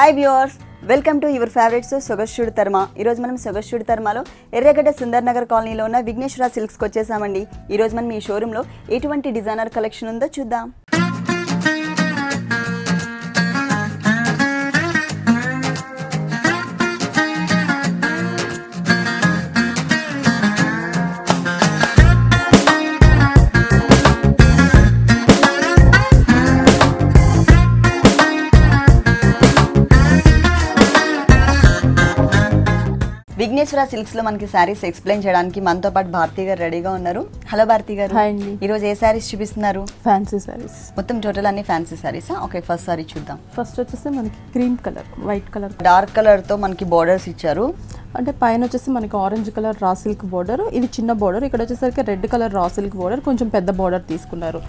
Hi viewers, welcome to your favourite show సొగస్టుడి తర్మ. ఈరోజు మనం సొగస్టుడి తర్మలో ఎర్రగడ్డ సుందర్ నగర్ కాలనీలో ఉన్న విఘ్నేశ్వర సిల్క్స్కి వచ్చేసామండి. ఈరోజు మనం ఈ షోరూంలో ఎటువంటి డిజైనర్ కలెక్షన్ ఉందో చూద్దాం. విఘ్నేశ్వర సిల్క్స్ లో మనకి సారీస్ ఎక్స్ప్లెయిన్ చేయడానికి మనతో పాటు భారతి గారు రెడీగా ఉన్నారు. హలో భారతి గారు. ఈ రోజు ఏ సారీస్ చూపిస్తున్నారు? ఫ్యాన్సీ సారీస్. మొత్తం టోటల్ అన్ని fancy saris. Okay, first sorry చూద్దాం. ఫస్ట్ వచ్చేసి మనకి cream colour, white colour, dark colour తో మనకి బోర్డర్స్ ఇచ్చారు. అంటే పైన వచ్చేసి మనకి orange colour raw silk border, ఇది చిన్న బోర్డర్. ఇక్కడ వచ్చేసరికి red colour raw silk border, కొంచెం పెద్ద బోర్డర్ తీసుకున్నారు.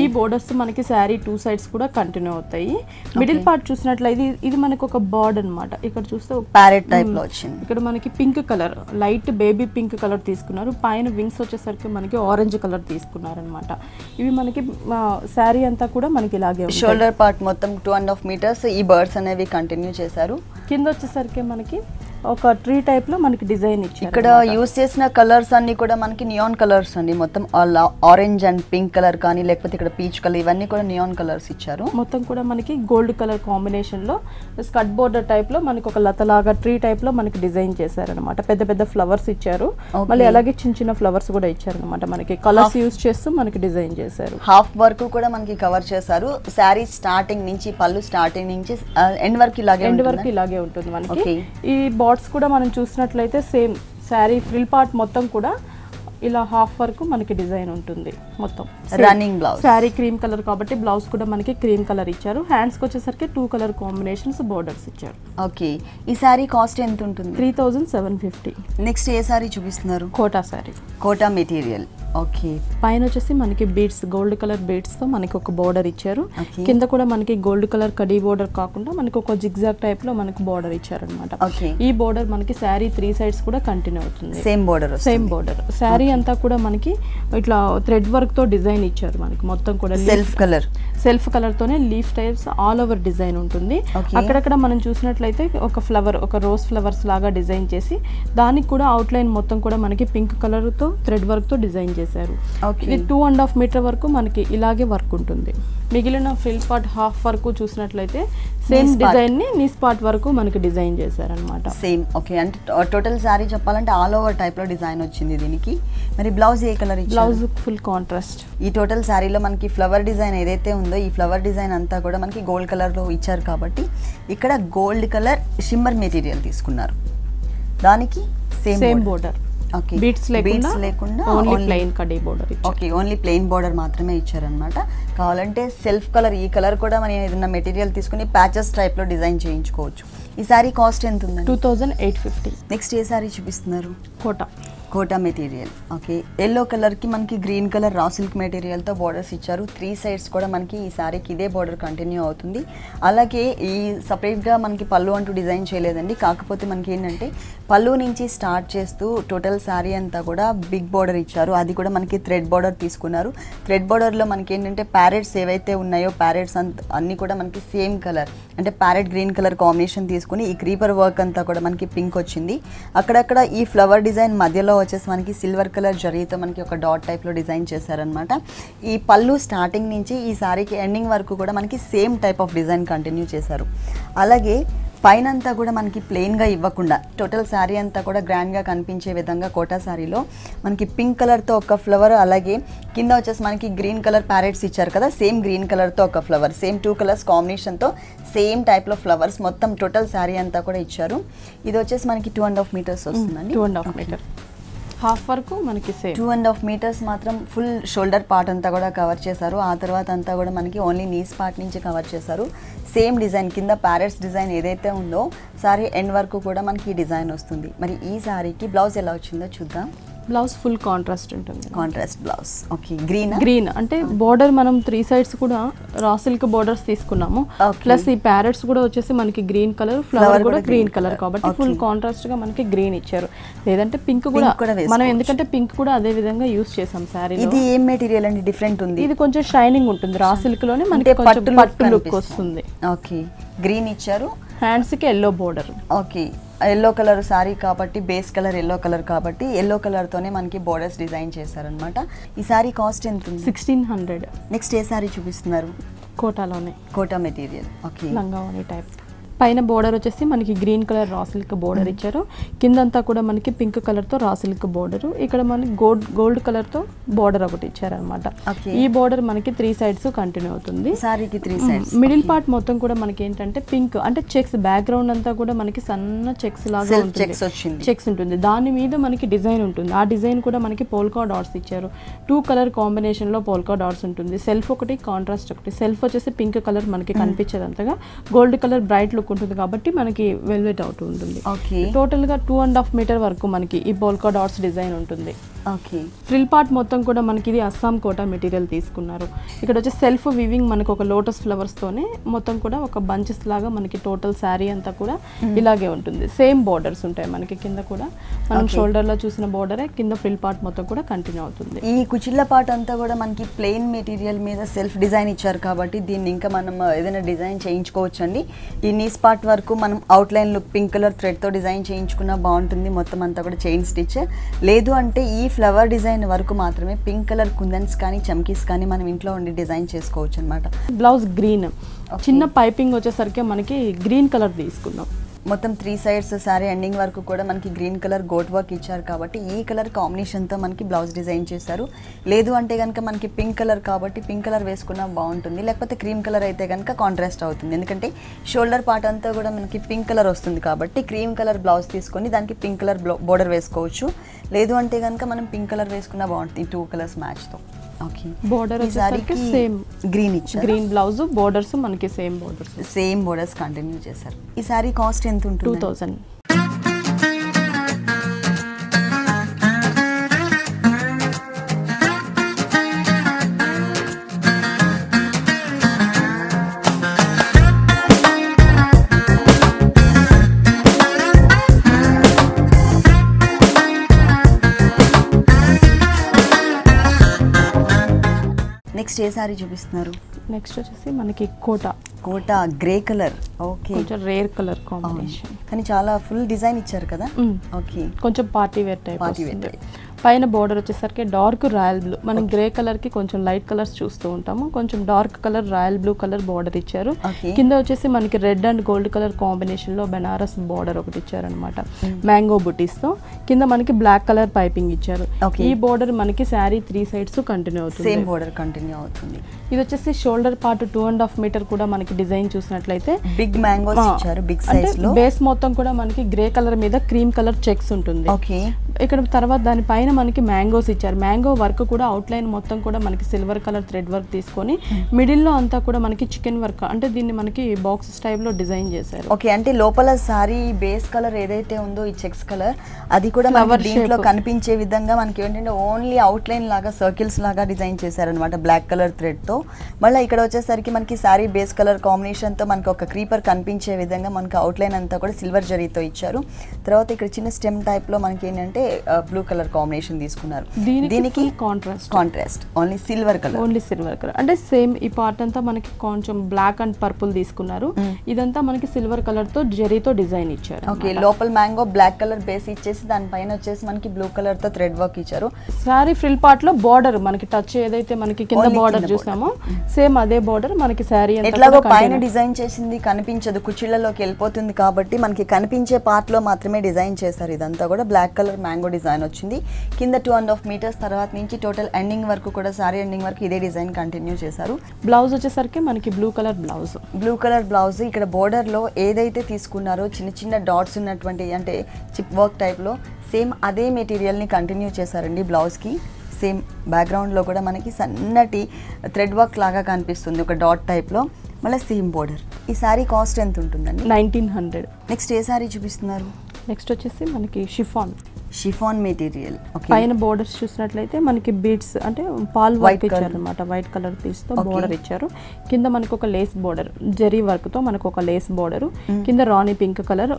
ఈ బోర్డర్స్ మనకి శారీ టూ సైడ్స్ కూడా కంటిన్యూ అవుతాయి. మిడిల్ పార్ట్ చూసినట్లయితే ఇది మనకి ఒక బర్డ్ అన్నమాట. ఇక్కడ చూస్తే ప్యారెట్ టైప్ లో వచ్చింది. ఇక్కడ మనకి pink colour, light baby pink colour తీసుకున్నారు. పైన వింగ్స్ వచ్చేసరికి మనకి ఆరెంజ్ కలర్ తీసుకున్నారు అనమాట. ఇవి మనకి శారీ అంతా కూడా మనకి ఇలాగే షోల్డర్ పార్ట్ మొత్తం 2.5 మీటర్స్ ఈ బర్డ్స్ అనేవి కంటిన్యూ చేశారు. కింద వచ్చేసరికి మనకి ఒక ట్రీ టైప్ లో మనకి డిజైన్ ఇచ్చారు. ఇక్కడ యూస్ చేసిన కలర్స్ అన్ని కూడా మనకి నియాన్ కలర్స్ అండి. మొత్తం ఆరెంజ్ అండ్ పింక్ కలర్ కానీ లేకపోతే ఇక్కడ పీచ్ కలర్, ఇవన్నీ కూడా నియాన్ కలర్స్ ఇచ్చారు. మొత్తం కూడా మనకి గోల్డ్ కలర్ కాంబినేషన్ లో స్కట్ బోర్డర్ టైప్ లో మనకి ఒక లతలాగా ట్రీ టైప్ లో మనకి డిజైన్ చేశారనమాట. పెద్ద పెద్ద ఫ్లవర్స్ ఇచ్చారు, మళ్ళీ అలాగే చిన్న చిన్న ఫ్లవర్స్ కూడా ఇచ్చారనమాట. మనకి కలర్స్ యూస్ చేస్తూ మనకి డిజైన్ చేశారు. హాఫ్ వర్క్ కూడా మనకి కవర్ చేశారు. శారీ స్టార్టింగ్ నుంచి పళ్ళు స్టార్టింగ్ నుంచి ఎండ్ వరకు ఇలాగే ఉంటుంది మనకి. ఈ బాట్స్ కూడా మనం చూసినట్లయితే సేమ్ శారీ ఫ్రిల్ పార్ట్ మొత్తం కూడా ఇలా హాఫ్ వరకు మనకి డిజైన్ ఉంటుంది. మొత్తం running blouse, sari cream colour కాబట్టి బ్లౌజ్ కూడా మనకి క్రీమ్ కలర్ ఇచ్చారు. హ్యాండ్స్ కి వచ్చేసరికి 2 కలర్ కాంబినేషన్స్ బోర్డర్స్ ఇచ్చారు. ఓకే, ఈ శారీ కాస్ట్ ఎంత ఉంటుంది? 3750. నెక్స్ట్ ఏ శారీ చూపిస్తున్నారు? కోటా శారీ, కోటా మెటీరియల్. ఓకే, పైన వచ్చేసి మనకి బీడ్స్, గోల్డ్ కలర్ బీడ్స్ తో మనకి ఒక బోర్డర్ ఇచ్చారు. కింద కూడా మనకి గోల్డ్ కలర్ కడీ బోర్డర్ కాకుండా మనకి ఒక జిగ్జాగ్ టైప్ లో మనకి బోర్డర్ ఇచ్చారు అనమాట. ఈ బోర్డర్ మనకి శారీ 3 సైడ్స్ కూడా కంటిన్యూ అవుతుంది. సేమ్ బోర్డర్ శారీ అంతా కూడా మనకి ఇట్లా థ్రెడ్ వర్క్ తో డిజైన్ ఇచ్చారు. మనకి మొత్తం కూడా సెల్ఫ్ కలర్ తోనే leaf types all over design ఉంటుంది. అక్కడక్కడ మనం చూసినట్లయితే ఒక ఫ్లవర్, ఒక రోజ్ ఫ్లవర్స్ లాగా డిజైన్ చేసి దానికి కూడా అవుట్ లైన్ మొత్తం కూడా మనకి పింక్ కలర్ తో థ్రెడ్ వర్క్ తో డిజైన్ చేశారు. ఇది 2.5 మీటర్ వరకు మనకి ఇలాగే వర్క్ ఉంటుంది. మిగిలిన ఫ్రిల్ పార్ట్ హాఫ్ వరకు చూసినట్లయితే సేమ్ డిజైన్ ని నీస్ పార్ట్ వరకు మనకి డిజైన్ చేశారనమాట. సేమ్. ఓకే, అంటే టోటల్ శారీ చెప్పాలంటే ఆల్ ఓవర్ టైప్ లో డిజైన్ వచ్చింది దీనికి. మరి బ్లౌజ్ ఏ కలర్? Blouse full contrast. ఈ టోటల్ శారీలో మనకి ఫ్లవర్ డిజైన్ ఏదైతే ఉందో ఈ ఫ్లవర్ డిజైన్ అంతా కూడా మనకి గోల్డ్ కలర్ లో ఇచ్చారు కాబట్టి ఇక్కడ గోల్డ్ కలర్ షిమ్మర్ మెటీరియల్ తీసుకున్నారు. దానికి సేమ్ బోర్డర్. ఓకే, బీట్స్ లేకుండా only plain khadi border. Okay, only plain border మాత్రమే ఇచ్చారనమాట. కావాలంటే సెల్ఫ్ కలర్, ఈ కలర్ కూడా మనం ఏదైనా మెటీరియల్ తీసుకుని ప్యాచెస్ టైప్ లో డిజైన్ చేయించుకోవచ్చు. ఈ సారీ కాస్ట్ ఎంత ఉంది? 2850. నెక్స్ట్ ఏ సారీ చూపిస్తున్నారు? Kota material. Okay, yellow colour కి మనకి green colour raw silk material తో బోర్డర్స్ ఇచ్చారు. 3 సైడ్స్ కూడా మనకి ఈ సారీకి ఇదే బోర్డర్ కంటిన్యూ అవుతుంది. అలాగే ఈ సపరేట్ గా మనకి పళ్ళు అంటూ డిజైన్ చేయలేదండి. కాకపోతే మనకి ఏంటంటే పళ్ళు నుంచి స్టార్ట్ చేస్తూ టోటల్ సారీ అంతా కూడా బిగ్ బోర్డర్ ఇచ్చారు. అది కూడా మనకి థ్రెడ్ బోర్డర్ తీసుకున్నారు. థ్రెడ్ బోర్డర్ లో మనకి ఏంటంటే ప్యారెట్స్ ఏవైతే ఉన్నాయో ప్యారెట్స్ అన్ని కూడా మనకి సేమ్ కలర్, అంటే ప్యారెట్ గ్రీన్ కలర్ కాంబినేషన్ తీసుకుని ఈ క్రీపర్ వర్క్ అంతా కూడా మనకి పింక్ వచ్చింది. అక్కడక్కడ ఈ ఫ్లవర్ డిజైన్ మధ్యలో వచ్చేసి మనకి సిల్వర్ కలర్ జరీతో మనకి ఒక డాట్ టైప్ లో డిజైన్ చేశారనమాట. ఈ పళ్ళు స్టార్టింగ్ నుంచి ఈ సారీకి ఎండింగ్ వరకు కూడా మనకి same type of design continue చేశారు. అలాగే పైన అంతా కూడా మనకి ప్లెయిన్గా ఇవ్వకుండా టోటల్ శారీ అంతా కూడా గ్రాండ్గా కనిపించే విధంగా కోటా శారీలో మనకి పింక్ కలర్తో ఒక ఫ్లవర్, అలాగే కింద వచ్చేసి మనకి గ్రీన్ కలర్ ప్యారెట్స్ ఇచ్చారు కదా, సేమ్ గ్రీన్ కలర్తో ఒక ఫ్లవర్, సేమ్ 2 కలర్స్ కాంబినేషన్తో సేమ్ టైప్లో ఫ్లవర్స్ మొత్తం టోటల్ శారీ అంతా కూడా ఇచ్చారు. ఇది వచ్చేసి మనకి 2.5 మీటర్స్ వస్తుందండి. 2.5 మీటర్ హాఫ్ వరకు మనకి సేమ్ 2.5 మీటర్స్ మాత్రం ఫుల్ షోల్డర్ పార్ట్ అంతా కూడా కవర్ చేశారు. ఆ తర్వాత అంతా కూడా మనకి ఓన్లీ నీస్ పార్ట్ నుంచి కవర్ చేశారు. సేమ్ డిజైన్ కింద ప్యారెట్స్ డిజైన్ ఏదైతే ఉందో సారీ ఎండ్ వరకు కూడా మనకి ఈ డిజైన్ వస్తుంది. మరి ఈ సారీకి బ్లౌజ్ ఎలా వచ్చిందో చూద్దాం. బ్లౌజ్ ఫుల్ కాంట్రాస్ట్ ఉంటుంది. Contrast blouse. ఓకే, గ్రీన్ అంటే బోర్డర్ మనం 3 sides కూడా రా సిల్క్ బోర్డర్స్ తీసుకున్నాము. ప్లస్ ఈ ప్యారెట్స్ కూడా వచ్చేసి మనకి గ్రీన్ కలర్, ఫ్లవర్ కూడా గ్రీన్ కలర్ కాబట్టి ఫుల్ కాంట్రాస్ట్ గా మనకి గ్రీన్ ఇచ్చారు. లేదంటే పింక్ కూడా మనం ఎందుకంటే పింక్ కూడా అదే విధంగా యూస్ చేసాం సారీ. ఇది ఏం మెటీరియల్ అండి డిఫరెంట్ ఉంది? ఇది కొంచెం షైనింగ్ ఉంటుంది, రా సిల్క్ లోనే మనకి కొంచెం పట్టు లుక్ వస్తుంది. ఓకే, గ్రీన్ ఇచ్చారు, హ్యాండ్స్ కి yellow border. Okay, yellow colour sorry కాబట్టి బేస్ కలర్ ఎల్లో కలర్ కాబట్టి ఎల్లో కలర్ తోనే మనకి బోర్డర్స్ డిజైన్ చేశారనమాట. ఈ సారీ కాస్ట్ ఎంత ఉంది? 1600. నెక్స్ట్ ఏ సారీ చూపిస్తున్నారు? కోటాలోనే, కోటా మెటీరియల్. ఓకే, లంగావోని టైప్. పైన బోర్డర్ వచ్చేసి మనకి green colour raw silk border ఇచ్చారు, కిందంతా కూడా మనకి పింక్ కలర్ తో రా సిల్క్ బోర్డర్, ఇక్కడ మనకి గోల్డ్ కలర్ తో బోర్డర్ ఒకటి ఇచ్చారనమాట. ఈ బోర్డర్ మనకి 3 sides కంటిన్యూ అవుతుంది. సారీకి 3 sides. మిడిల్ పార్ట్ మొత్తం కూడా మనకి ఏంటంటే పింక్ అంటే చెక్స్, బ్యాక్గ్రౌండ్ అంతా కూడా మనకి సన్న చెక్స్ లాగా చెక్స్ ఉంటుంది, దాని మీద మనకి డిజైన్ ఉంటుంది. ఆ డిజైన్ కూడా మనకి పోల్కా డాట్స్ ఇచ్చారు. 2 కలర్ కాంబినేషన్ లో పోల్కా డాట్స్ ఉంటుంది. సెల్ఫ్ ఒకటి, కాంట్రాస్ట్ ఒకటి. సెల్ఫ్ వచ్చేసి పింక్ కలర్ మనకి కనిపించేది అంతగా, గోల్డ్ కలర్ బ్రైట్ లుక్ ఉంటుంది కాబట్టి మనకి వెల్వెట్ అవుతూ ఉంటుంది. టోటల్ గా 2.5 మీటర్ వరకు మనకి ఈ పోల్కా డాట్స్ డిజైన్ ఉంటుంది. ఓకే, ఫ్రిల్ పార్ట్ మొత్తం కూడా మనకి ఇది అస్సాం కోటా మెటీరియల్ తీసుకున్నారు. ఇక్కడ వచ్చి సెల్ఫ్ వివింగ్ మనకు ఒక లోటస్ ఫ్లవర్స్ తోనే మొత్తం కూడా ఒక బంచెస్ లాగా మనకి టోటల్ శారీ అంతా కూడా ఇలాగే ఉంటుంది. సేమ్ బోర్డర్స్ ఉంటాయి మనకి కింద కూడా, మనం షోల్డర్ లో చూసిన బోర్డరే కింద ఫ్రిల్ పార్ట్ మొత్తం కూడా కంటిన్యూ అవుతుంది. ఈ కుచిళ్ళ పార్ట్ అంతా కూడా మనకి ప్లెయిన్ మెటీరియల్ మీద సెల్ఫ్ డిజైన్ ఇచ్చారు కాబట్టి దీన్ని ఇంకా మనం ఏదైనా డిజైన్ చేయించుకోవచ్చు అండి. ఈ నీస్ పార్ట్ వరకు మనం out line look pink colour thread తో డిజైన్ చేయించుకున్నా బాగుంటుంది. మొత్తం అంతా కూడా చైన్ స్టిచ్. లేదు అంటే ఈ ఫ్లవర్ డిజైన్ వరకు మాత్రమే పింక్ కలర్ కుందన్స్ కానీ చమ్కీస్ కానీ మనం ఇంట్లో ఉండి డిజైన్ చేసుకోవచ్చు అనమాట. బ్లౌజ్ గ్రీన్, చిన్న పైపింగ్ వచ్చేసరికి మనకి గ్రీన్ కలర్ తీసుకున్నాం. మొత్తం 3 sides సారీ ఎండింగ్ వరకు కూడా మనకి గ్రీన్ కలర్ గోట్ వర్క్ ఇచ్చారు కాబట్టి ఈ కలర్ కాంబినేషన్తో మనకి బ్లౌజ్ డిజైన్ చేశారు. లేదు అంటే కనుక మనకి పింక్ కలర్ కాబట్టి పింక్ కలర్ వేసుకున్నా బాగుంటుంది, లేకపోతే క్రీమ్ కలర్ అయితే కనుక కాంట్రాస్ట్ అవుతుంది. ఎందుకంటే షోల్డర్ పార్ట్ అంతా కూడా మనకి పింక్ కలర్ వస్తుంది కాబట్టి క్రీమ్ కలర్ బ్లౌజ్ తీసుకొని దానికి పింక్ కలర్ బోర్డర్ వేసుకోవచ్చు. లేదు అంటే కనుక మనం పింక్ కలర్ వేసుకున్నా బాగుంటుంది 2 colors మ్యాచ్తో. ఓకే, బోర్డర్ వచ్చేసరికి సేమ్ గ్రీన్ ఇచ్చారు. గ్రీన్ బ్లౌజ్, బోర్డర్స్ మనకి సేమ్ బోర్డర్స్ కంటిన్యూ చేశారు. ఈ సారీ కాస్ట్ ఎంత ఉంటుంది? 2000. నెక్స్ట్ ఏ సారీ చూపిస్తున్నారు? నెక్స్ట్ వచ్చేసి మనకి కోటా గ్రే కలర్. ఓకే, కొంచెం రేర్ కలర్ కాంబినేషన్ కానీ చాలా ఫుల్ డిజైన్ ఇచ్చారు కదా. ఓకే, కొంచెం పార్టీ వేర్ టైప్. పైన బోర్డర్ వచ్చేసరికి డార్క్ రాయల్ బ్లూ, మనం గ్రే కలర్ కి కొంచెం లైట్ కలర్స్ చూస్తూ ఉంటాము, కొంచెం dark colour royal blue colour border ఇచ్చారు. కింద వచ్చేసి మనకి red and gold colour combination లో బెనారస్ బోర్డర్ ఒకటి ఇచ్చారనమాట, మ్యాంగో బుటీస్ తో. కింద మనకి బ్లాక్ కలర్ పైపింగ్ ఇచ్చారు. ఈ బోర్డర్ మనకి శారీ 3 sides కంటిన్యూ అవుతుంది. సేమ్ బోర్డర్ కంటిన్యూ అవుతుంది. ఇది వచ్చేసి షోల్డర్ పార్ట్ 2.5 మీటర్ కూడా మనకి డిజైన్ చూసినట్లయితే బిగ్ మ్యాంగోస్ ఇచ్చారు. బిగ్ సైజ్ లో బేస్ మొత్తం కూడా మనకి గ్రే కలర్ మీద క్రీమ్ కలర్ చెక్స్ ఉంటుంది. ఓకే, ఇక్కడ తర్వాత దాని పైన మనకి మ్యాంగోస్ ఇచ్చారు. మ్యాంగో వర్క్ కూడా అవుట్ లైన్ మొత్తం కూడా మనకి సిల్వర్ కలర్ థ్రెడ్ వర్క్ తీసుకొని మిడిల్ లో అంతా కూడా మనకి చికెన్ వర్క్ అంటే దీన్ని మనకి బాక్స్ స్టైల్ లో డిజైన్ చేశారు. ఓకే, అంటే లోపల సారీ బేస్ కలర్ ఏదైతే ఉందో ఈ చెక్స్ కలర్ అది కూడా మనకి దీంట్లో కనిపించే విధంగా మనకి ఏంటంటే ఓన్లీ అవుట్ లైన్ లాగా సర్కిల్స్ లాగా డిజైన్ చేశారనమాట బ్లాక్ కలర్ థ్రెడ్ తో. మళ్ళీ ఇక్కడ వచ్చేసరికి మనకి సారీ బేస్ కలర్ కాంబినేషన్ తో మనకి ఒక క్రీపర్ కనిపించే విధంగా మనకి అవుట్ లైన్ అంతా కూడా సిల్వర్ జరీతో ఇచ్చారు. తర్వాత ఇక్కడ చిన్న స్టెమ్ టైప్ లో మనకి ఏంటంటే బ్లూ కలర్ కాంబినేషన్ తీసుకున్నారు. దీనికి కాంట్రాస్ట్ ఓన్లీ సిల్వర్ కలర్ అంటే సేమ్ ఈ పార్ట్ అంతా మనకి కొంచెం బ్లాక్ అండ్ పర్పుల్ తీసుకున్నారు. ఇదంతా మనకి సిల్వర్ కలర్ తో జరీతో డిజైన్ ఇచ్చారు. ఓకే, లోపల మ్యాంగో బ్లాక్ కలర్ బేస్ ఇచ్చేసి దానిపైన వచ్చేసి మనకి బ్లూ కలర్ తో థ్రెడ్ వర్క్ ఇచ్చారు. సారీ ఫ్రిల్ పార్ట్ లో బోర్డర్ మనకి టచ్ ఏదైతే మనకి కింద బోర్డర్ చూసామో సేమ్ అదే బోర్డర్ మనకి సారీ ఎట్లాగో పైన డిజైన్ చేసింది కనిపించదు, కుచ్చిళ్లలోకి వెళ్ళిపోతుంది కాబట్టి మనకి కనిపించే పార్ట్ లో మాత్రమే డిజైన్ చేశారు. ఇదంతా కూడా బ్లాక్ కలర్ మ్యాంగో డిజైన్ వచ్చింది. కింద 2.5 meters తర్వాత నుంచి టోటల్ ఎండింగ్ వరకు కూడా సారీ ఎండింగ్ వరకు ఇదే డిజైన్ కంటిన్యూ చేశారు. బ్లౌజ్ వచ్చేసరికి మనకి బ్లూ కలర్ బ్లౌజ్. ఇక్కడ బోర్డర్ లో ఏదైతే తీసుకున్నారో చిన్న చిన్న డాట్స్ ఉన్నటువంటి అంటే చిప్ వర్క్ టైప్ లో సేమ్ అదే మెటీరియల్ ని కంటిన్యూ చేశారండి బ్లౌజ్ కి. సేమ్ బ్యాక్గ్రౌండ్ లో కూడా మనకి సన్నటి థ్రెడ్ వర్క్ లాగా కనిపిస్తుంది ఒక డాట్ టైప్ లో. మళ్ళీ సేమ్ బోర్డర్. ఈ సారీ కాస్ట్ ఎంత ఉంటుందండి? 1900. నెక్స్ట్ ఏ సారీ చూపిస్తున్నారు? నెక్స్ట్ వచ్చేసి మనకి షిఫాన్. Chiffon material. పైన బోర్డర్స్ చూసినట్లయితే మనకి బీడ్స్ అంటే పాల్ వర్క్ ఇచ్చారు అనమాట, వైట్ కలర్ పీస్ తో బోర్డర్ ఇచ్చారు. కింద మనకి ఒక లేస్ బోర్డర్ జరీ వర్క్ తో మనకు ఒక లేస్ బోర్డర్, కింద రాణి పింక్ కలర్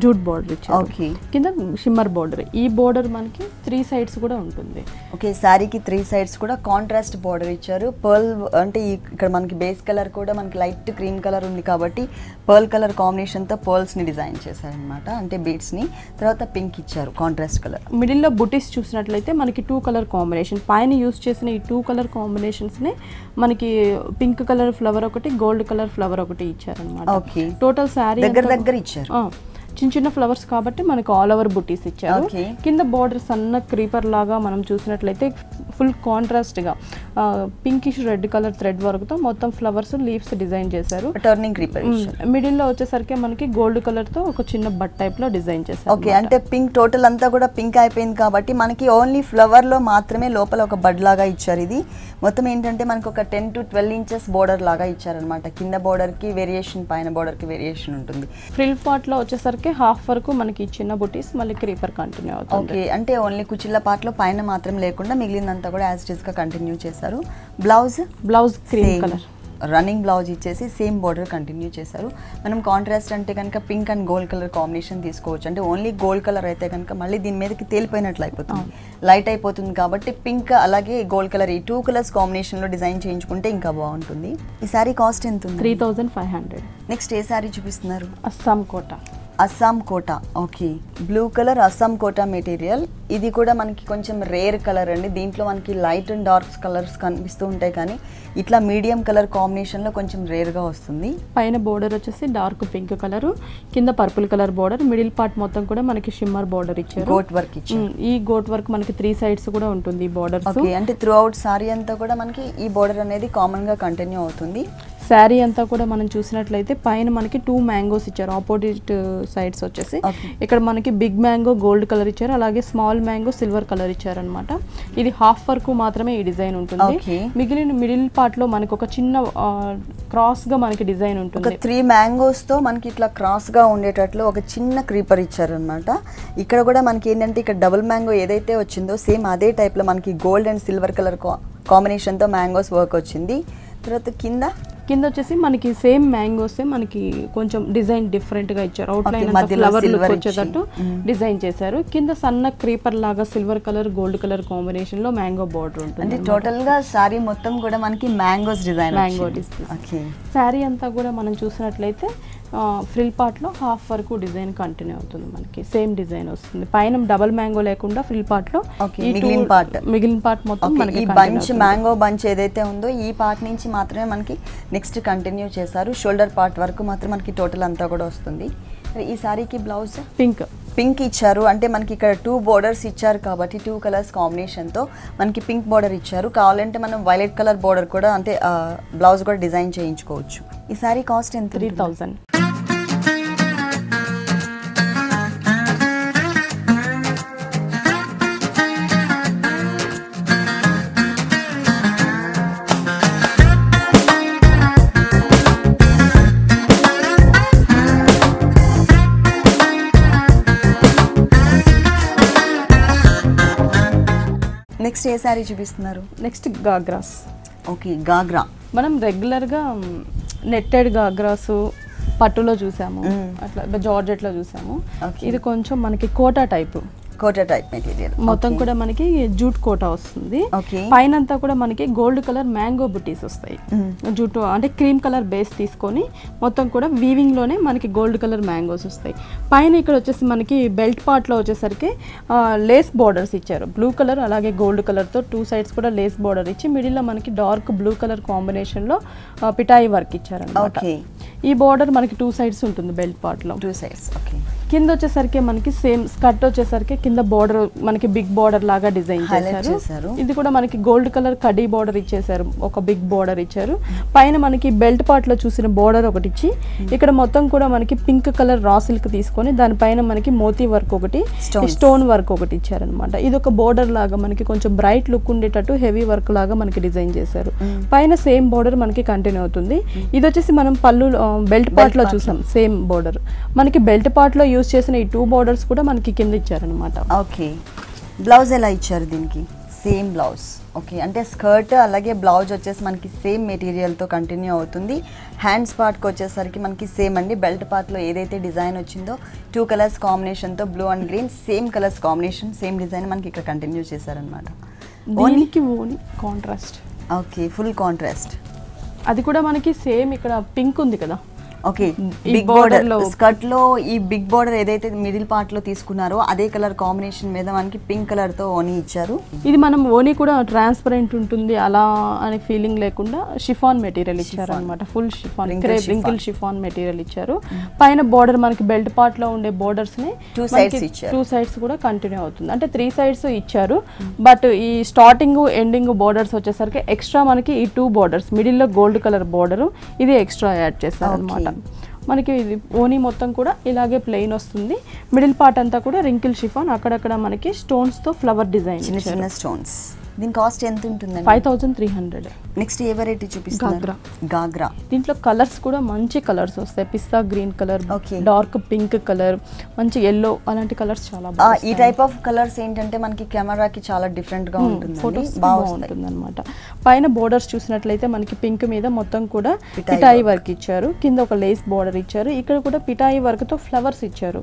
జూట్ బోర్డర్ ఇచ్చారు, కింద షిమ్మర్ బోర్డర్. ఈ బోర్డర్ మనకి 3 సైడ్స్ కూడా ఉంటుంది. ఓకే, శారీకి 3 సైడ్స్ కూడా కాంట్రాస్ట్ బోర్డర్ ఇచ్చారు. పర్ల్ అంటే ఇక్కడ మనకి బేస్ కలర్ కూడా మనకి లైట్ క్రీమ్ కలర్ ఉంది కాబట్టి పర్ల్ కలర్ కాంబినేషన్ తో పర్ల్స్ ని డిజైన్ చేశారనమాట, అంటే బీడ్స్ ని. తర్వాత పింక్ ఇచ్చారు కాంట్రాస్ట్ కలర్. మిడిల్ లో బుటీస్ చూసినట్లయితే మనకి 2 కలర్ కాంబినేషన్, పైన యూస్ చేసిన ఈ 2 కలర్ కాంబినేషన్స్ నే మనకి పింక్ కలర్ ఫ్లవర్ ఒకటి, గోల్డ్ కలర్ ఫ్లవర్ ఒకటి ఇచ్చారనమాట. టోటల్ శారీ దగ్గర ఇచ్చారు. చిన్న చిన్న ఫ్లవర్స్ కాబట్టి మనకి ఆల్ ఓవర్ బుటీస్ ఇచ్చారు. కింద బార్డర్ సన్న క్రీపర్ లాగా మనం చూసినట్లయితే ఫుల్ కాంట్రాస్ట్ గా pinkish red colour thread work తో మొత్తం ఫ్లవర్స్ లీవ్స్ డిజైన్ చేశారు. టర్నింగ్ క్రీపర్ మిడిల్ లో వచ్చేసరికి మనకి గోల్డ్ కలర్ తో ఒక చిన్న బట్ టైప్ లో డిజైన్ చేశారు. ఓకే, అంటే పింక్ టోటల్ అంతా కూడా పింక్ అయిపోయింది కాబట్టి మనకి ఓన్లీ ఫ్లవర్ లో మాత్రమే లోపల ఒక బడ్ లాగా ఇచ్చారు. ఇది మొత్తం ఏంటంటే మనకి ఒక 10 to 12 ఇంచెస్ బోర్డర్ లాగా ఇచ్చారనమాట. కింద బోర్డర్ కి వేరియేషన్, పైన బోర్డర్ కి వేరియేషన్ ఉంటుంది. ఫ్రిల్ పార్ట్ లో వచ్చేసరికి హాఫ్ వరకు మనకి చిన్న బుటీస్, మళ్ళీ క్రీపర్ కంటిన్యూ అవుతుంది. ఓకే, అంటే ఓన్లీ కుచిళ్ళ పార్ట్ లో పైన మాత్రం లేకుండా మిగిలినంతా కూడా యాజ్ ఇట్ ఇస్ గా కంటిన్యూ చేశారు. Blouse cream colour running blouse ఇచ్చేసి సేమ్ బోర్డర్ కంటిన్యూ చేశారు. మనం కాంట్రాస్ట్ అంటే కనుక pink and gold colour combination తీసుకోవచ్చు. అంటే ఓన్లీ గోల్డ్ కలర్ అయితే కనుక మళ్ళీ దీని మీదకి తేలిపోయినట్లు అయిపోతుంది, లైట్ అయిపోతుంది. కాబట్టి పింక్ అలాగే గోల్డ్ కలర్ ఈ 2 కలర్స్ కాంబినేషన్ లో డిజైన్ చేయించుకుంటే ఇంకా బాగుంటుంది. ఈ సారీ కాస్ట్ ఎంత ఉంది? 3500. నెక్స్ట్ ఏ సారీ చూపిస్తున్నారు? Assam Kota. Okay, blue colour Assam Kota material. ఇది కూడా మనకి కొంచెం రేర్ కలర్ అండి. దీంట్లో మనకి లైట్ అండ్ డార్క్ కలర్స్ కనిపిస్తూ ఉంటాయి, కానీ ఇట్లా మీడియం కలర్ కాంబినేషన్ లో కొంచెం రేర్ గా వస్తుంది. పైన బోర్డర్ వచ్చేసి డార్క్ పింక్ కలర్, కింద purple colour border, middle part మొత్తం కూడా మనకి షిమ్మర్ బోర్డర్ ఇచ్చారు, గోట్ వర్క్ ఇచ్చారు. ఈ గోట్ వర్క్ మనకి 3 సైడ్స్ కూడా ఉంటుంది ఈ బోర్డర్. ఓకే, అంటే త్రూ అవుట్ సారీ అంతా కూడా మనకి ఈ బోర్డర్ అనేది కామన్ గా కంటిన్యూ అవుతుంది. శారీ అంతా కూడా మనం చూసినట్లయితే పైన మనకి 2 మ్యాంగోస్ ఇచ్చారు ఆపోజిట్ సైడ్స్ వచ్చేసి. ఇక్కడ మనకి బిగ్ మ్యాంగో గోల్డ్ కలర్ ఇచ్చారు, అలాగే స్మాల్ మ్యాంగో సిల్వర్ కలర్ ఇచ్చారు అనమాట. ఇది హాఫ్ వరకు మాత్రమే ఈ డిజైన్ ఉంటుంది. మిగిలిన మిడిల్ పార్ట్ లో మనకి ఒక చిన్న క్రాస్ గా మనకి డిజైన్ ఉంటుంది. 3 మ్యాంగోస్ తో మనకి ఇట్లా క్రాస్ గా ఉండేటట్లు ఒక చిన్న క్రీపర్ ఇచ్చారు అనమాట. ఇక్కడ కూడా మనకి ఏంటంటే ఇక్కడ డబుల్ మ్యాంగో ఏదైతే వచ్చిందో సేమ్ అదే టైప్ లో మనకి gold and silver colour combination తో మ్యాంగోస్ వర్క్ వచ్చింది. తర్వాత కింద వచ్చేసి మనకి సేమ్ మ్యాంగోస్ మనకి కొంచెం డిజైన్ డిఫరెంట్ గా ఇచ్చారు. అవుట్ లైన్ ఫ్లవర్ లుక్ వచ్చేటట్టు డిజైన్ చేశారు. కింద సన్న క్రీపర్ లాగా silver colour gold colour combination లో మ్యాంగో బోర్డర్ ఉంటుంది. అంటే టోటల్ గా సారీ మొత్తం కూడా మనకి మ్యాంగో డిజైన్. సారీ అంతా కూడా మనం చూసినట్లయితే ఫ్రిల్ పార్ట్ లో హాఫ్ వరకు డిజైన్ కంటిన్యూ అవుతుంది, మనకి సేమ్ డిజైన్ వస్తుంది. పైన డబల్ మ్యాంగో లేకుండా ఫ్రిల్ పార్ట్ లో మిగిలిన పార్ట్ మొత్తం మనకి బంచ్ మ్యాంగో బంచ్ ఏదైతే ఉందో ఈ పార్ట్ నుంచి మాత్రమే మనకి నెక్స్ట్ కంటిన్యూ చేశారు. షోల్డర్ పార్ట్ వరకు మాత్రం మనకి టోటల్ అంతా కూడా వస్తుంది. ఈ సారీకి బ్లౌజ్ పింక్ ఇచ్చారు. అంటే మనకి ఇక్కడ 2 బోర్డర్స్ ఇచ్చారు కాబట్టి 2 కలర్స్ కాంబినేషన్ తో మనకి పింక్ బోర్డర్ ఇచ్చారు. కావాలంటే మనం వైలెట్ కలర్ బోర్డర్ కూడా అంటే బ్లౌజ్ కూడా డిజైన్ చేయించుకోవచ్చు. ఈ సారీ కాస్ట్ ఎంత? 3000. నెక్స్ట్ ఏ సారీ చూపిస్తున్నారు? నెక్స్ట్ గాగ్రాస్. ఓకే, గాగ్రా. మనం రెగ్యులర్గా నెట్టెడ్ గాగ్రాస్ పట్టులో చూసాము, అట్లా జార్జెట్లో చూసాము. ఇది కొంచెం మనకి కోటా టైప్ మెటీరియల్ మొత్తం కూడా మనకి జూట్ కోటా వస్తుంది. పైన అంతా కూడా మనకి గోల్డ్ కలర్ మ్యాంగో బుటీస్ వస్తాయి. జూట్ అంటే క్రీమ్ కలర్ బేస్ తీసుకొని మొత్తం కూడా వీవింగ్ లోనే మనకి గోల్డ్ కలర్ మ్యాంగోస్ వస్తాయి. పైన ఇక్కడ వచ్చేసి మనకి బెల్ట్ పార్ట్ లో వచ్చేసరికి లేస్ బోర్డర్స్ ఇచ్చారు. బ్లూ కలర్ అలాగే గోల్డ్ కలర్ తో 2 సైడ్స్ కూడా లేస్ బోర్డర్ ఇచ్చి మిడిల్ లో మనకి డార్క్ బ్లూ కలర్ కాంబినేషన్ లో పిటాయి వర్క్ ఇచ్చారు అన్నమాట. ఈ బోర్డర్ మనకి 2 సైడ్స్ ఉంటుంది బెల్ట్ పార్ట్ లో. 2 సైడ్స్. కింద వచ్చేసరికి మనకి సేమ్ స్కర్ట్ వచ్చేసరికి కింద బోర్డర్ మనకి బిగ్ బోర్డర్ లాగా డిజైన్ చేశారు. ఇది కూడా మనకి గోల్డ్ కలర్ కడీ బోర్డర్ ఇచ్చేసారు, ఒక బిగ్ బోర్డర్ ఇచ్చారు. పైన మనకి బెల్ట్ పార్ట్ లో చూసిన బోర్డర్ ఒకటి ఇచ్చి ఇక్కడ మొత్తం కూడా మనకి పింక్ కలర్ రా సిల్క్ తీసుకొని దానిపైన మనకి మోతీ వర్క్ ఒకటి, స్టోన్ వర్క్ ఒకటి ఇచ్చారనమాట. ఇది ఒక బోర్డర్ లాగా మనకి కొంచెం బ్రైట్ లుక్ ఉండేటట్టు హెవీ వర్క్ లాగా మనకి డిజైన్ చేశారు. పైన సేమ్ బోర్డర్ మనకి కంటిన్యూ అవుతుంది. ఇది వచ్చేసి మనం పళ్ళు బెల్ట్ పార్ట్ లో చూసాం సేమ్ బోర్డర్. మనకి బెల్ట్ పార్ట్ లో యూస్ చేసిన ఈ 2 బోర్డర్స్ కూడా మనకి కింద ఇచ్చారనమాట. ఓకే, బ్లౌజ్ ఎలా ఇచ్చారు దీనికి? Same blouse. ఓకే, అంటే స్కర్ట్ అలాగే బ్లౌజ్ వచ్చేసి మనకి సేమ్ మెటీరియల్తో కంటిన్యూ అవుతుంది. హ్యాండ్స్ పార్ట్కి వచ్చేసరికి మనకి సేమ్ అండి. బెల్ట్ పార్ట్లో ఏదైతే డిజైన్ వచ్చిందో 2 కలర్స్ కాంబినేషన్తో blue and green same colours combination same design మనకి ఇక్కడ కంటిన్యూ చేశారనమాట. దీనికి only contrast. Okay, full contrast. అది కూడా మనకి సేమ్ ఇక్కడ పింక్ ఉంది కదా. ఓకే, బిగ్ బోర్డర్ స్కర్ట్ లో ఈ బిగ్ బోర్డర్ ఏదైతే మిడిల్ పార్ట్ లో తీసుకున్నారో అదే కలర్ కాంబినేషన్ మీద మనకి పింక్ కలర్ తో ఓనీ ఇచ్చారు. ఇది మనం ఓనీ కూడా ట్రాన్స్పరెంట్ ఉంటుంది అలా అనే ఫీలింగ్ లేకుండా షిఫాన్ మెటీరియల్ ఇచ్చారు అనమాట. Full chiffon, wrinkle chiffon material ఇచ్చారు. పైన బోర్డర్ మనకి బెల్ట్ పార్ట్ లో ఉండే బోర్డర్స్ ని 2 సైడ్స్ కూడా కంటిన్యూ అవుతుంది. అంటే 3 సైడ్స్ ఇచ్చారు. బట్ ఈ స్టార్టింగ్ ఎండింగ్ బోర్డర్స్ వచ్చేసరికి ఎక్స్ట్రా మనకి ఈ 2 బోర్డర్స్ మిడిల్ లో గోల్డ్ కలర్ బోర్డర్ ఇది ఎక్స్ట్రా యాడ్ చేస్తారు అనమాట. మనకి ఇది ఓనీ మొత్తం కూడా ఇలాగే ప్లెయిన్ వస్తుంది. మిడిల్ పార్ట్ అంతా కూడా రింకిల్ షిఫాన్, అక్కడక్కడ మనకి స్టోన్స్ తో ఫ్లవర్ డిజైన్, చిన్న చిన్న స్టోన్స్. దీని కాస్ట్ ఎంత ఉంటుంది? 5300. నెక్స్ట్ ఏ వెరైటీ చూపిస్తున్నారు? గాగ్రా. దీంట్లో కలర్స్ కూడా మంచి కలర్స్ వస్తాయి. పిస్తా green colour, dark pink colour, మంచి ఎల్లో, అలాంటి కలర్స్ చాలా ఈ టైప్ ఆఫ్ కలర్స్ ఏంటంటే మనకి కెమెరాకి చాలా డిఫరెంట్ గా ఉంటుంది, ఫోటోస్ బాగుంటుంది అనమాట. పైన బోర్డర్స్ చూసినట్లయితే మనకి పింక్ మీద మొత్తం కూడా పిటాయి వర్క్ ఇచ్చారు. కింద ఒక లేస్ బోర్డర్ ఇచ్చారు. ఇక్కడ కూడా పిటాయి వర్క్ తో ఫ్లవర్స్ ఇచ్చారు.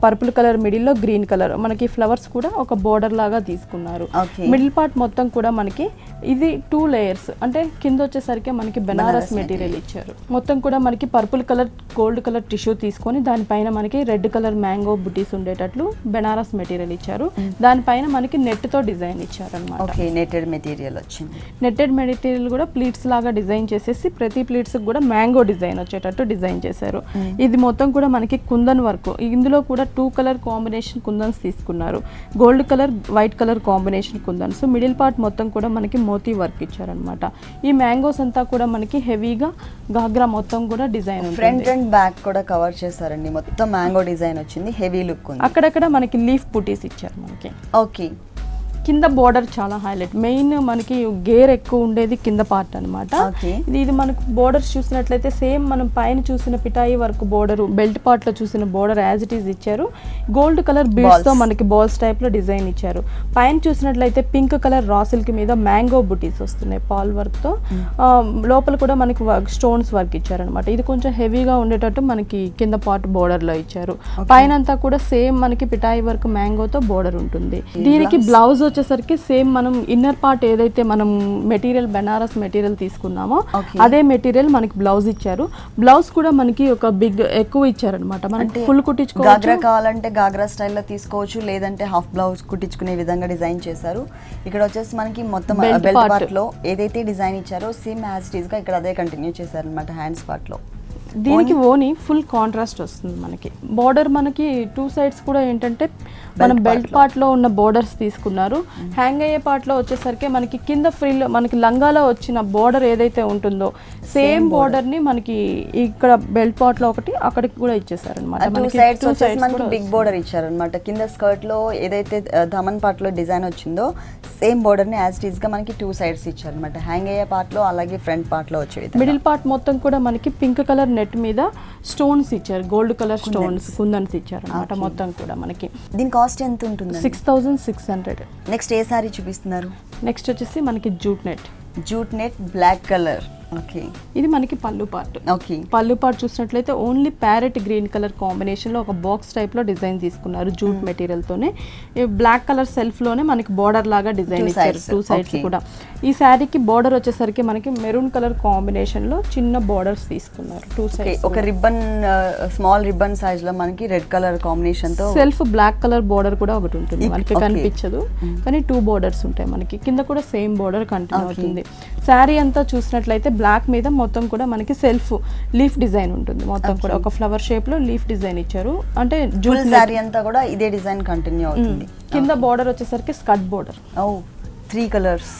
పర్పుల్ కలర్ మిడిల్ లో గ్రీన్ కలర్ మనకి ఫ్లవర్స్ కూడా ఒక బోర్డర్ లాగా తీసుకున్నారు. మిడిల్ పార్ట్ మొత్తం కూడా మనకి ఇది 2 లేయర్స్, అంటే కింద వచ్చేసరికి మనకి బెనారస్ మెటీరియల్ ఇచ్చారు. మొత్తం కూడా మనకి purple colour gold colour tissue తీసుకొని దానిపైన మనకి రెడ్ కలర్ మ్యాంగో బుటీస్ ఉండేటట్లు బెనారస్ మెటీరియల్ ఇచ్చారు. దానిపైన మనకి నెట్ తో డిజైన్ ఇచ్చారు అనమాట. నెట్టెడ్ మెటీరియల్ వచ్చింది. నెట్టెడ్ మెటీరియల్ కూడా ప్లీట్స్ లాగా డిజైన్ చేసేసి ప్రతి ప్లీట్స్ కూడా మ్యాంగో డిజైన్ వచ్చేటట్టు డిజైన్ చేశారు. ఇది మొత్తం కూడా మనకి కుందన్ వర్క్. ఇందులో కూడా 2 కలర్ కాంబినేషన్ కుందన్స్ తీసుకున్నారు. Gold colour white colour combination kundans. Middle part మొత్తం కూడా మనకి మోతీ వర్క్ ఇచ్చారనమాట. ఈ మ్యాంగోస్ అంతా కూడా మనకి హెవీగా గాగ్రా మొత్తం కూడా డిజైన్ ఫ్రంట్ అండ్ బ్యాక్ కూడా కవర్ చేశారండి. మొత్తం మ్యాంగో డిజైన్ వచ్చింది, హెవీ లుక్ ఉంది. అక్కడక్కడ మనకి లీఫ్ బుటీస్ ఇచ్చారు మనకి. ఓకే, కింద బోర్డర్ చాలా హైలైట్. మెయిన్ మనకి గేర్ ఎక్కువ ఉండేది కింద పార్ట్ అనమాట. ఇది మనకు బోర్డర్స్ చూసినట్లయితే సేమ్ మనం పైన చూసిన పిటాయి వర్క్ బోర్డర్, బెల్ట్ పార్ట్ లో చూసిన బోర్డర్ యాజ్ ఇట్ ఈస్ ఇచ్చారు. గోల్డ్ కలర్ బీడ్స్ తో మనకి బాల్స్ టైప్ లో డిజైన్ ఇచ్చారు. పైన చూసినట్లయితే పింక్ కలర్ రా సిల్క్ మీద మ్యాంగో బుటీస్ వస్తున్నాయి పాల్ వర్క్ తో. లోపల కూడా మనకి స్టోన్స్ వర్క్ ఇచ్చారు అనమాట. ఇది కొంచెం హెవీగా ఉండేటట్టు మనకి కింద పార్ట్ బోర్డర్ లో ఇచ్చారు. పైన అంతా కూడా సేమ్ మనకి పిటాయి వర్క్ మ్యాంగోతో బోర్డర్ ఉంటుంది. దీనికి బ్లౌజ్ వచ్చేసరికి సేమ్ మనం ఇన్నర్ పార్ట్ ఏదైతే మనం మెటీరియల్ బెనారస్ మెటీరియల్ తీసుకున్నామో అదే మెటీరియల్ మనకి బ్లౌజ్ ఇచ్చారు. బ్లౌజ్ కూడా మనకి ఒక బిగ్ ఎక్కువ ఇచ్చారనమాట. మనకి ఫుల్ కుట్టించుకోవచ్చు. గాగ్రా కావాలంటే గాగ్రా స్టైల్లో తీసుకోవచ్చు, లేదంటే హాఫ్ బ్లౌజ్ కుట్టించుకునే విధంగా డిజైన్ చేశారు. ఇక్కడ వచ్చేసి మనకి మొత్తం బెల్ట్ పార్ట్ లో ఏదైతే డిజైన్ ఇచ్చారో సేమ్ యాజ్ ఇట్ ఈస్ గా ఇక్కడ అదే కంటిన్యూ చేశారు అనమాట హ్యాండ్స్ పార్ట్ లో. దీనికి ఓని ఫుల్ కాంట్రాస్ట్ వస్తుంది మనకి. బోర్డర్ మనకి 2 సైడ్స్ కూడా ఏంటంటే మనం బెల్ట్ పార్ట్ లో ఉన్న బోర్డర్స్ తీసుకున్నారు. హ్యాంగ్ అయ్యే పార్ట్ లో వచ్చేసరికి మనకి కింద ఫ్రిల్ మనకి లంగాలో వచ్చిన బోర్డర్ ఏదైతే ఉంటుందో సేమ్ బోర్డర్ ని మనకి ఇక్కడ బెల్ట్ పార్ట్ లో ఒకటి అక్కడికి కూడా ఇచ్చేసారు అనమాట. బిగ్ బోర్డర్ ఇచ్చారు అనమాట. కింద స్కర్ట్ లో ఏదైతే ధమన్ పార్ట్ లో డిజైన్ వచ్చిందో సేమ్ బోర్డర్ ని యాజ్ ఇట్ ఈస్ గా మనకి 2 సైడ్స్ ఇచ్చారు అనమాట. హ్యాంగ్ అయ్యే పార్ట్ లో అలాగే ఫ్రంట్ పార్ట్ లో వచ్చేది. మిడిల్ పార్ట్ మొత్తం కూడా మనకి పింక్ కలర్ నెట్ మీద స్టోన్స్ ఇచ్చారు. గోల్డ్ కలర్ స్టోన్స్ కుందన్స్ ఇచ్చారు అనమాట. మొత్తం కూడా మనకి దీని కాస్ట్ ఎంత ఉంటుంది? 6600. నెక్స్ట్ ఏ సారీ చూపిస్తున్నారు? నెక్స్ట్ వచ్చేసి మనకి jute net black colour. Okay, ఇది మనకి pallu part. Okay, pallu part చూసినట్లయితే only parrot green colour combination లో ఒక బాక్స్ టైప్ లో డిజైన్ తీసుకున్నారు. జూట్ మెటీరియల్ తోనే బ్లాక్ కలర్ సెల్ఫ్ లోనే మనకి బోర్డర్ లాగా డిజైన్ ఇచ్చారు 2 సైడ్స్ కూడా. ఈ శారీకి బోర్డర్ వచ్చేసరికి మనకి మెరూన్ కలర్ కాంబినేషన్ లో చిన్న బోర్డర్స్ తీసుకున్నారు 2 సైడ్స్. ఒక రిబ్బన్ స్మాల్ రిబ్బన్ సైజ్ లో మనకి రెడ్ కలర్ కాంబినేషన్ తో సెల్ఫ్ బ్లాక్ కలర్ బోర్డర్ కూడా ఒకటి ఉంటుంది. మనకి కనిపించదు కానీ 2 బోర్డర్స్ ఉంటాయి మనకి. కింద కూడా సేమ్ బోర్డర్ కంటిన్యూ అవుతుంది. శారీ అంతా చూసినట్లయితే బ్లాక్ మీద మొత్తం కూడా మనకి సెల్ఫ్ లీఫ్ డిజైన్ ఉంటుంది. మొత్తం కూడా ఒక ఫ్లవర్ షేప్ లో లీఫ్ డిజైన్ ఇచ్చారు. అంటే జూట్ శారీ అంతా కూడా ఇదే డిజైన్ కంటిన్యూ అవుతుంది. కింద బోర్డర్ వచ్చేసరికి స్కర్ట్ బోర్డర్ 3 కలర్స్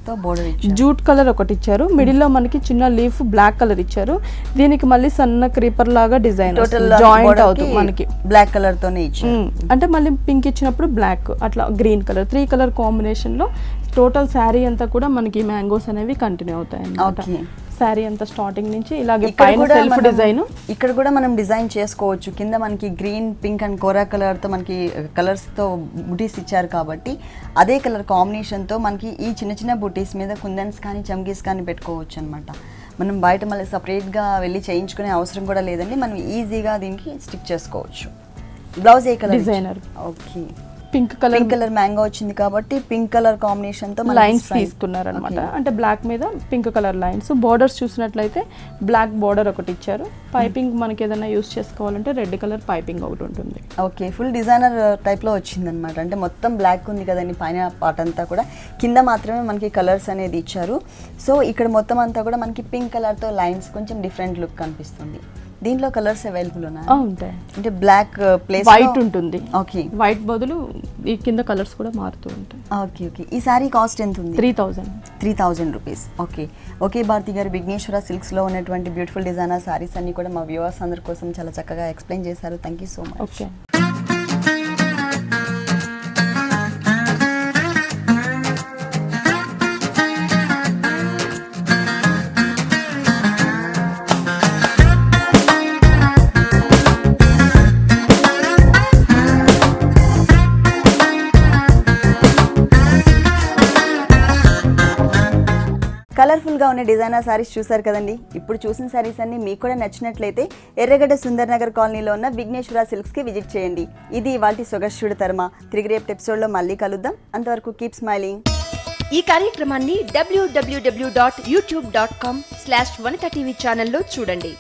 తో బోర్డర్ ఇచ్చారు. జూట్ కలర్ ఒకటి ఇచ్చారు. మిడిల్ లో మనకి చిన్న లీఫ్ బ్లాక్ కలర్ ఇచ్చారు. దీనికి మళ్ళీ సన్న క్రీపర్ లాగా డిజైన్ జాయింట్ అవుతుంది మనకి. బ్లాక్ కలర్ తోనే ఇచ్చారు. అంటే మళ్ళీ పింక్ ఇచ్చినప్పుడు బ్లాక్ అట్లా గ్రీన్ కలర్ 3 కలర్ కాంబినేషన్ లో టోటల్ శారీ అంతా కూడా మనకి మ్యాంగోస్ అనేవి కంటిన్యూ అవుతాయి అన్నమాట. శారీ అంతా స్టార్టింగ్ నుంచి ఇలాగే పైన సెల్ఫ్ డిజైన్. ఇక్కడ కూడా మనం డిజైన్ చేసుకోవచ్చు. కింద మనకి green, pink and kora colour తో మనకి కలర్స్ తో బుటీస్ ఇచ్చారు కాబట్టి అదే కలర్ కాంబినేషన్ తో మనకి ఈ చిన్న చిన్న బుటీస్ మీద కుందన్స్ కానీ చమ్కీస్ కానీ పెట్టుకోవచ్చు అన్నమాట. మనం బయట మళ్ళీ సపరేట్గా వెళ్ళి చేయించుకునే అవసరం కూడా లేదండి. మనం ఈజీగా దీనికి స్టిక్ చేసుకోవచ్చు. బ్లౌజ్ ఏ కలర్? Designer. Okay, pink colour mango వచ్చింది కాబట్టి పింక్ కలర్ కాంబినేషన్ తో లైన్స్ తీసుకున్నారు అనమాట. అంటే బ్లాక్ మీద పింక్ కలర్ లైన్స్. బోర్డర్స్ చూసినట్లయితే బ్లాక్ బోర్డర్ ఒకటి ఇచ్చారు. పైపింగ్ మనకి ఏదైనా యూస్ చేసుకోవాలంటే రెడ్ కలర్ పైపింగ్ ఒకటి ఉంటుంది. ఓకే, ఫుల్ డిజైనర్ టైప్ లో వచ్చింది అనమాట. అంటే మొత్తం బ్లాక్ ఉంది కదండి పైన పార్ట్ అంతా కూడా, కింద మాత్రమే మనకి కలర్స్ అనేది ఇచ్చారు. సో ఇక్కడ మొత్తం అంతా కూడా మనకి పింక్ కలర్ తో లైన్స్ కొంచెం డిఫరెంట్ లుక్ కనిపిస్తుంది. దీంట్లో కలర్స్ అవైలబుల్ ఉన్నాయి. ఉంటాయి. అంటే బ్లాక్ ప్లేస్ వైట్ ఉంటుంది. ఓకే, వైట్ బదులు ఈ కింద కలర్స్ కూడా మారుతూ ఉంటాయి. Okay okay. ఈ సారీ కాస్ట్ ఎంత ఉంది? 3000 రూపీస్. Okay okay. భారతి గారు, విఘ్నేశ్వర సిల్క్స్ లో ఉన్నటువంటి బ్యూటిఫుల్ డిజైనర్ సారీస్ అన్ని కూడా మా వ్యూవర్స్ అందరి కోసం చాలా చక్కగా ఎక్స్ప్లెయిన్ చేశారు. Thank you so much. Okay. కలర్ఫుల్గా ఉన్న డిజైనర్ సారీస్ చూసారు కదండి. ఇప్పుడు చూసిన సారీస్ అన్ని మీకు కూడా నచ్చినట్లయితే ఎర్రగడ్డ సుందర్ నగర్ కాలనీలో ఉన్న విఘ్నేశ్వర సిల్క్స్కి విజిట్ చేయండి. ఇది ఇవాల్టి సొగస్యుడు తర్మ. తిరిగి రేపు ఎపిసోడ్లో మళ్ళీ కలుద్దాం. అంతవరకు కీప్ స్మైలింగ్. ఈ కార్యక్రమాన్ని www.youtube.com/vanitaTV ఛానల్లో చూడండి.